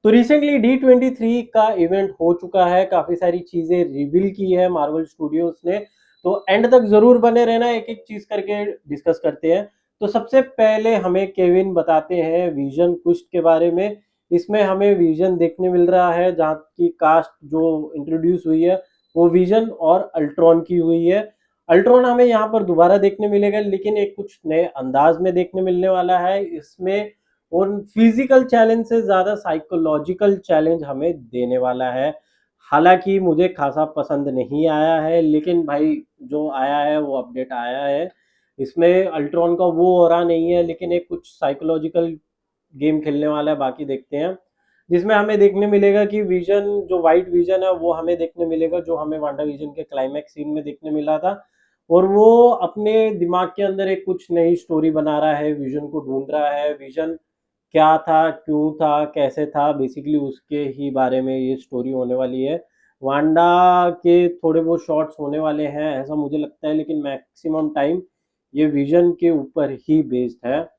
तो recently D23 का event हो चुका है, काफ़ी सारी चीज़ें रिवील की है मार्वल स्टूडियोज़ ने, तो एंड तक ज़रूर बने रहना, एक-एक चीज़ करके डिस्कस करते हैं। तो सबसे पहले हमें केविन बताते हैं विज़न क्विस्ट के बारे में। इसमें हमें विज़न देखने मिल रहा है, जहाँ की कास्ट जो इंट्रोड्यूस हुई है, वो विज़न और अल्ट्रॉन की हुई है। अल्ट्रॉन हमें यहाँ पर दोबारा देखने मिलेगा, लेकिन एक कुछ नए अंदाज में देखने मिलने वाला है। इसमें उन फिजिकल चैलेंज से ज़्यादा साइकोलॉजिकल चैलेंज हमें देने वाला है। हालाँकि मुझे ख़ासा पसंद नहीं आया है, लेकिन भाई जो आया है वो अपडेट आया है। इसमें अल्ट्रॉन का वो ऑरा नहीं है, लेकिन एक कुछ साइकोलॉजिकल गेम खेलने वाला है, बाकी देखते हैं। जिसमें हमें देखने मिलेगा कि विज़न जो व्हाइट विज़न है वो हमें देखने मिलेगा, जो हमें वांडा विज़न के क्लाइमैक्स सीन में देखने मिला था। और वो अपने दिमाग के अंदर एक कुछ नई स्टोरी बना रहा है, विज़न को ढूँढ रहा है। विज़न क्या था, क्यों था, कैसे था, बेसिकली उसके ही बारे में ये स्टोरी होने वाली है। वांडा के थोड़े बहुत शॉट्स होने वाले हैं, ऐसा मुझे लगता है, लेकिन मैक्सिमम टाइम ये विज़न के ऊपर ही बेस्ड है।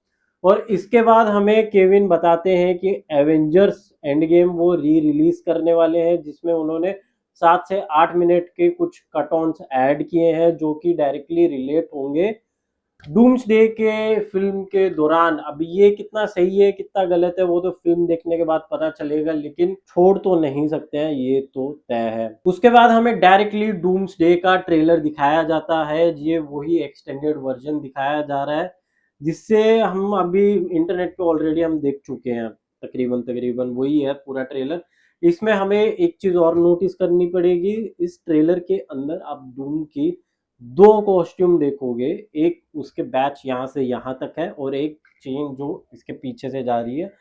और इसके बाद हमें केविन बताते हैं कि एवेंजर्स एंड गेम वो री-रिलीज़ करने वाले हैं, जिसमें उन्होंने 7 से 8 मिनट के कुछ कट ऑन्स ऐड किए हैं, जो कि डायरेक्टली रिलेट होंगे डूम्सडे के फ़िल्म के दौरान। अब ये कितना सही है, कितना गलत है, वो तो फ़िल्म देखने के बाद पता चलेगा, लेकिन छोड़ तो नहीं सकते हैं, ये तो तय है। उसके बाद हमें डायरेक्टली डूम्सडे का ट्रेलर दिखाया जाता है। ये वही एक्सटेंडेड वर्ज़न दिखाया जा रहा है, जिससे हम अभी इंटरनेट पे ऑलरेडी हम देख चुके हैं। तकरीबन वही है पूरा ट्रेलर। इसमें हमें एक चीज़ और नोटिस करनी पड़ेगी, इस ट्रेलर के अंदर आप डूम की 2 कॉस्ट्यूम देखोगे, एक उसके बैच यहाँ से यहाँ तक है और एक चेन जो इसके पीछे से जा रही है।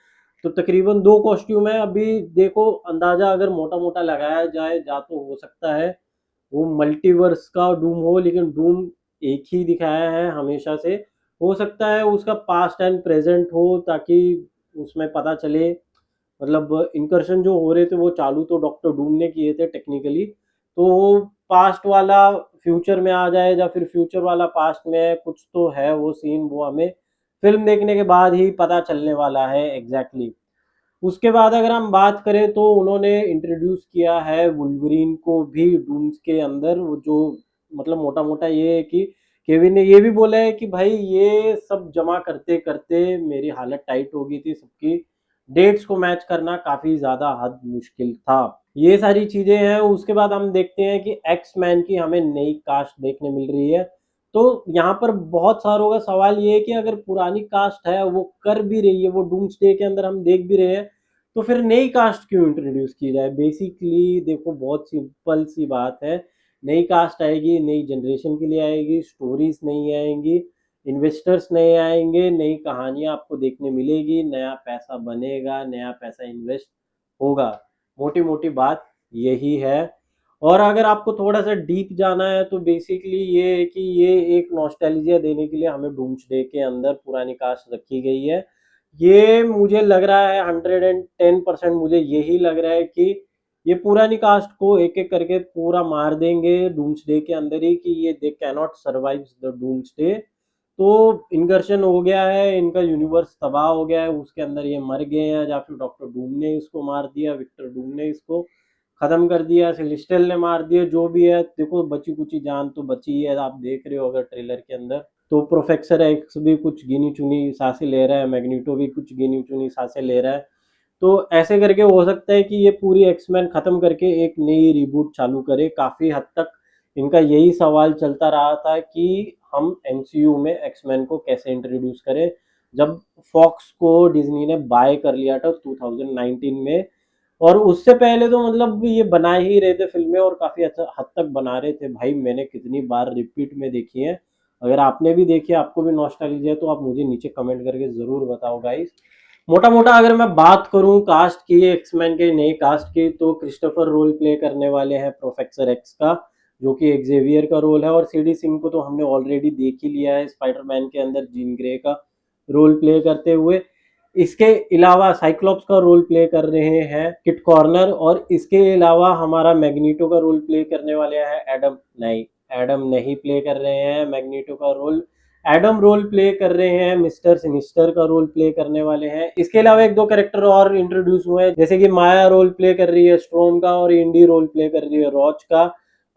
तो तकरीबन 2 कॉस्ट्यूम है। अभी देखो अंदाज़ा अगर मोटा-मोटा लगाया जाए जा तो हो सकता है वो मल्टीवर्स का डूम हो, लेकिन डूम एक ही दिखाया है हमेशा से। हो सकता है उसका पास्ट एंड प्रेज़ेंट हो, ताकि उसमें पता चले, मतलब इनकर्शन जो हो रहे थे वो चालू तो डॉक्टर डूम ने किए थे टेक्निकली, तो वो पास्ट वाला फ्यूचर में आ जाए या फिर फ्यूचर वाला पास्ट में है, कुछ तो है वो सीन, वो हमें फिल्म देखने के बाद ही पता चलने वाला है एग्जैक्टली। उसके बाद अगर हम बात करें तो उन्होंने इंट्रोड्यूस किया है वुल्वरीन को भी डूम्स के अंदर, वो जो मतलब मोटा मोटा ये है कि केविन ने ये भी बोला है कि भाई ये सब जमा करते करते मेरी हालत टाइट हो गई थी, सबकी डेट्स को मैच करना काफी ज्यादा हद मुश्किल था। ये सारी चीजें हैं। उसके बाद हम देखते हैं कि एक्स मैन की हमें नई कास्ट देखने मिल रही है। तो यहाँ पर बहुत सारों का सवाल ये है कि अगर पुरानी कास्ट है वो कर भी रही है, वो डूम्सडे के अंदर हम देख भी रहे हैं, तो फिर नई कास्ट क्यों इंट्रोड्यूस की जाए। बेसिकली देखो बहुत सिंपल सी बात है, नई कास्ट आएगी, नई जनरेशन के लिए आएगी, स्टोरीज नहीं आएंगी, इन्वेस्टर्स नए आएंगे, नई कहानियां आपको देखने मिलेगी, नया पैसा बनेगा, नया पैसा इन्वेस्ट होगा। मोटी मोटी बात यही है। और अगर आपको थोड़ा सा डीप जाना है तो बेसिकली ये है कि ये एक नॉस्टैल्जिया देने के लिए हमें डूम्सडे के अंदर पुरानी कास्ट रखी गई है। ये मुझे लग रहा है 110% मुझे यही लग रहा है कि ये पुरानी कास्ट को एक एक करके पूरा मार देंगे डूम्सडे के अंदर ही, कि ये they cannot survive the doomsday. तो इनकर्शन हो गया है, इनका यूनिवर्स तबाह हो गया है, उसके अंदर ये मर गए हैं, या फिर डॉक्टर डूम ने इसको मार दिया, विक्टर डूम ने इसको खत्म कर दिया, सेलेस्टियल ने मार दिया, जो भी है। देखो बची कुची जान तो बची है, आप देख रहे हो अगर ट्रेलर के अंदर, तो प्रोफेसर एक्स भी कुछ गिनी चुनी सांसें ले रहा है, मैग्नीटो भी कुछ गिनी चुनी सांसें ले रहा है। तो ऐसे करके हो सकता है कि ये पूरी एक्समैन खत्म करके एक नई रिबूट चालू करे। काफी हद तक इनका यही सवाल चलता रहा था कि हम एमसीयू में एक्समैन को कैसे इंट्रोड्यूस करें, जब फॉक्स को डिज्नी ने बाय कर लिया था 2019 में। और उससे पहले तो मतलब ये बना ही रहे थे फिल्में, और काफी अच्छा हद तक बना रहे थे भाई। मैंने कितनी बार रिपीट में देखी है। अगर आपने भी देखी है, आपको भी नॉस्टैल्जिया है, तो आप मुझे नीचे कमेंट करके जरूर बताओ गाइस। मोटा मोटा अगर मैं बात करूं कास्ट की, एक्समैन के नए कास्ट की, तो क्रिस्टोफर रोल प्ले करने वाले हैं प्रोफेसर एक्स का, जो कि एक्जेवियर का रोल है। और सीडी सिंह को तो हमने ऑलरेडी देख ही लिया है स्पाइडरमैन के अंदर जीन ग्रे का रोल प्ले करते हुए। इसके अलावा साइक्लोप्स का रोल प्ले कर रहे हैं किट कॉर्नर, और इसके अलावा हमारा मैग्नीटो का रोल प्ले करने वाले हैं एडम नहीं, एडम नहीं प्ले कर रहे हैं मैग्नीटो का रोल। एडम रोल प्ले कर रहे हैं, मिस्टर सिनिस्टर का रोल प्ले करने वाले हैं। इसके अलावा एक दो कैरेक्टर और इंट्रोड्यूस हुए हैं, जैसे कि माया रोल प्ले कर रही है स्ट्रोम का, और इंडी रोल प्ले कर रही है रॉच का,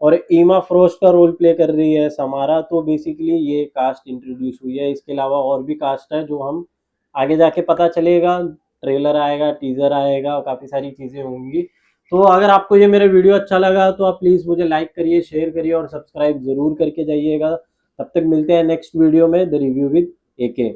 और ईमा फ्रोस्ट का रोल प्ले कर रही है समारा। तो बेसिकली ये कास्ट इंट्रोड्यूस हुई है। इसके अलावा और भी कास्ट है जो हम आगे जाके पता चलेगा, ट्रेलर आएगा, टीजर आएगा, काफी सारी चीजें होंगी। तो अगर आपको ये मेरा वीडियो अच्छा लगा तो आप प्लीज मुझे लाइक करिए, शेयर करिए और सब्सक्राइब जरूर करके जाइएगा। तब तक मिलते हैं नेक्स्ट वीडियो में, द रिव्यू विद एके।